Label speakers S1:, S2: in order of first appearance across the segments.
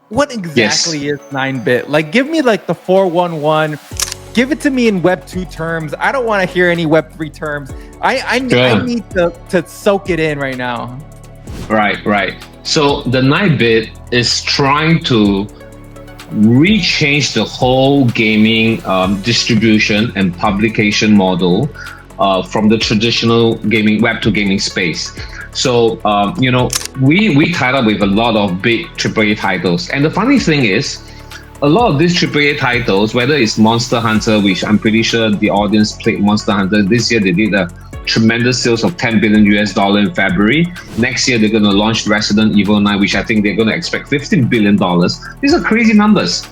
S1: what
S2: Yes.
S1: exactly is 9-bit? Like, give me like the 411. Give it to me in Web 2 terms. I don't want to hear any Web 3 terms. I
S2: Sure.
S1: need to soak it in right now.
S2: Right, right. So the 9-bit is trying to rechange the whole gaming distribution and publication model from the traditional gaming web to gaming space. So we tied up with a lot of big AAA titles, and the funny thing is, a lot of these AAA titles, whether it's Monster Hunter, which I'm pretty sure the audience played Monster Hunter this year, they did a tremendous sales of 10 billion US dollar in February. Next year, they're going to launch Resident Evil 9, which I think they're going to expect $15 billion. These are crazy numbers.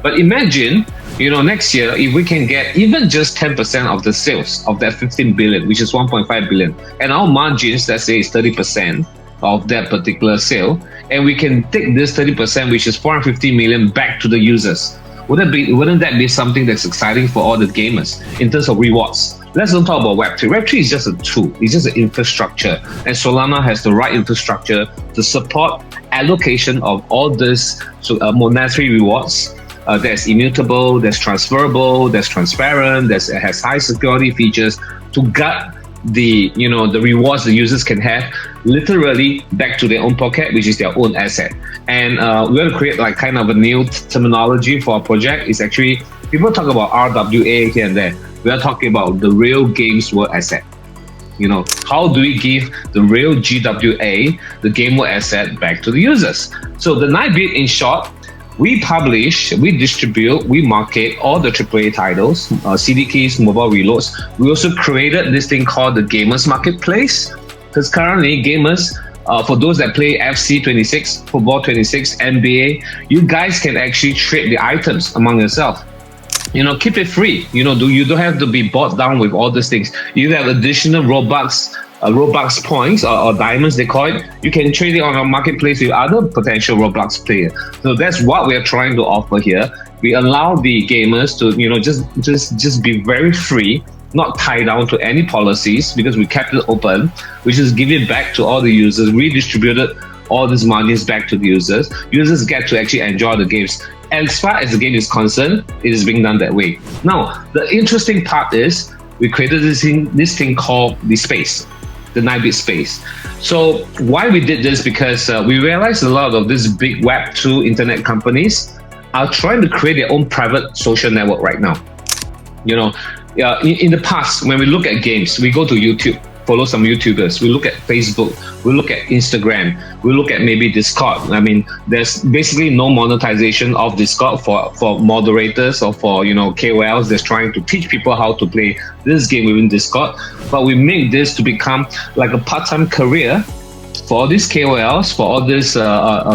S2: But imagine, next year, if we can get even just 10% of the sales of that 15 billion, which is 1.5 billion, and our margins, let's say, is 30% of that particular sale, and we can take this 30%, which is 450 million, back to the users. Wouldn't that be something that's exciting for all the gamers in terms of rewards? Let's not talk about Web3. Web3 is just a tool. It's just an infrastructure. And Solana has the right infrastructure to support allocation of all this monetary rewards. That's immutable, that's transferable, that's transparent, it has high security features to guard the rewards the users can have literally back to their own pocket, which is their own asset. And we're going to create like kind of a new terminology for our project. It's actually, people talk about RWA here and there. We are talking about the real games world asset. How do we give the real GWA, the game world asset, back to the users? So the 9-bit, in short, we publish, we distribute, we market all the AAA titles, CD keys, mobile reloads. We also created this thing called the Gamers Marketplace, because currently gamers, for those that play FC 26, Football 26, NBA, you guys can actually trade the items among yourself. Keep it free. You don't have to be bought down with all these things. You have additional Robux points or diamonds, they call it. You can trade it on our marketplace with other potential Roblox players. So that's what we are trying to offer here. We allow the gamers to just be very free, not tied down to any policies, because we kept it open. We just give it back to all the users, redistributed all these margins back to the users. Users get to actually enjoy the games. As far as the game is concerned, it is being done that way. Now, the interesting part is we created this thing called the space, the 9-bit space. So why we did this? Because we realized a lot of these big Web2 internet companies are trying to create their own private social network right now. In the past, when we look at games, we go to YouTube, follow some YouTubers, we look at Facebook, we look at Instagram, we look at maybe Discord. I mean, there's basically no monetization of Discord for moderators or for KOLs that's trying to teach people how to play this game within Discord. But we make this to become like a part-time career for all these KOLs, for all these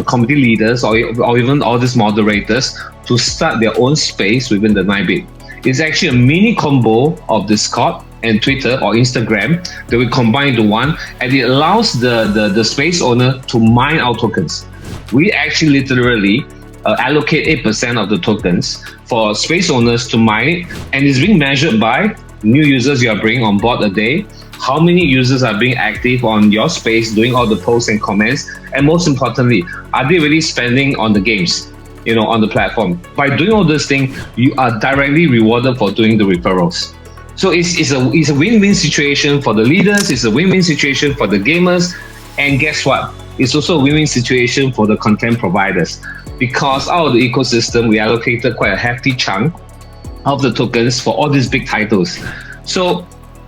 S2: community leaders, or even all these moderators to start their own space within the 9-bit. It's actually a mini combo of Discord and Twitter or Instagram that we combine into one, and it allows the space owner to mine our tokens. We actually literally allocate 8% of the tokens for space owners to mine it, and it's being measured by new users you are bringing on board a day, how many users are being active on your space, doing all the posts and comments, and most importantly, are they really spending on the games, on the platform? By doing all this thing, you are directly rewarded for doing the referrals. So it's a win-win situation for the leaders, it's a win-win situation for the gamers, and guess what? It's also a win-win situation for the content providers, because out of the ecosystem, we allocated quite a hefty chunk of the tokens for all these big titles. So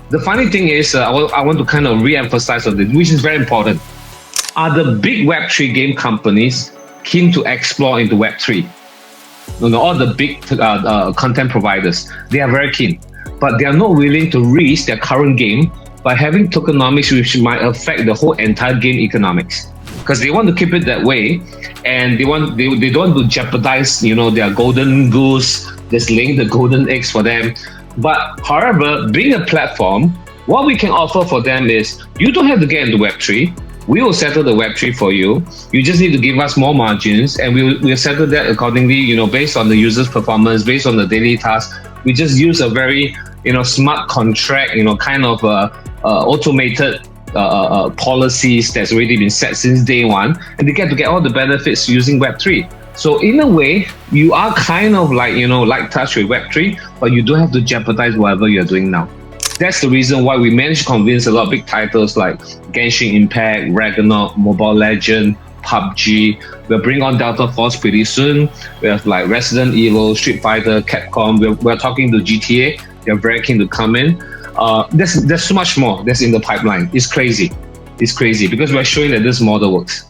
S2: the funny thing is, I want to kind of re-emphasize on this, which is very important. Are the big Web3 game companies keen to explore into Web3? All the big content providers, they are very keen, but they are not willing to risk their current game by having tokenomics which might affect the whole entire game economics, because they want to keep it that way, and they don't want to jeopardize their golden goose that's laying the golden eggs for them. But however, being a platform, what we can offer for them is, you don't have to get into Web3. We will settle the Web3 for you. You just need to give us more margins, and we'll settle that accordingly, based on the user's performance, based on the daily task. We just use a very, smart contract, kind of automated policies that's already been set since day one, and they get to get all the benefits using Web3. So in a way, you are kind of like, like touch with Web3, but you don't have to jeopardize whatever you're doing now. That's the reason why we managed to convince a lot of big titles like Genshin Impact, Ragnarok, Mobile Legend, PUBG. We'll bring on Delta Force pretty soon. We have like Resident Evil, Street Fighter, Capcom. We're talking to GTA. They're very keen to come in. There's so much more that's in the pipeline. It's crazy. It's crazy because we're showing that this model works.